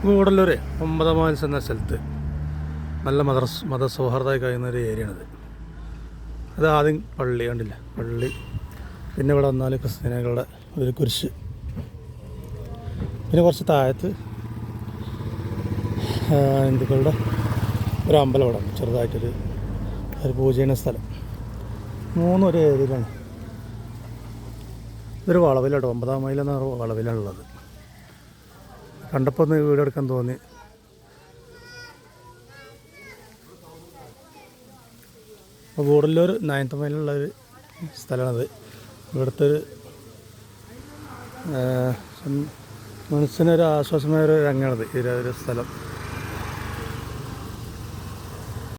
Gudalur 9 miles എന്ന സ്ഥലത്ത് നല്ല മതസൗഹാർദ്ദമായി കഴിയുന്ന ഒരു ഏരിയയാണിത്. അത് ആദ്യം പള്ളി കണ്ടില്ല, പള്ളി, പിന്നെ ഇവിടെ വന്നാൽ ക്രിസ്ത്യാനികളുടെ ഒരു കുരിശ്, പിന്നെ കുറച്ച് താഴത്ത് ഹിന്ദുക്കളുടെ ഒരു അമ്പലം ഇവിടെ ചെറുതായിട്ടൊരു പൂജ ചെയ്യുന്ന സ്ഥലം. മൂന്നും ഒരു ഏരിയയിലാണ്. ഇതൊരു വളവിലാണ്, 9 മൈൽ എന്ന വളവിലാണുള്ളത്. കണ്ടപ്പോൾ ഒന്ന് വീഡിയോ എടുക്കാൻ തോന്നി. അപ്പോൾ ഗൂഡല്ലൂർ 9th മൈലുള്ളൊരു സ്ഥലമാണത്. ഇവിടുത്തെ ഒരു മനസ്സിനൊരു ആശ്വാസമായ ഒരു രംഗമാണത് ഈ ഒരു സ്ഥലം.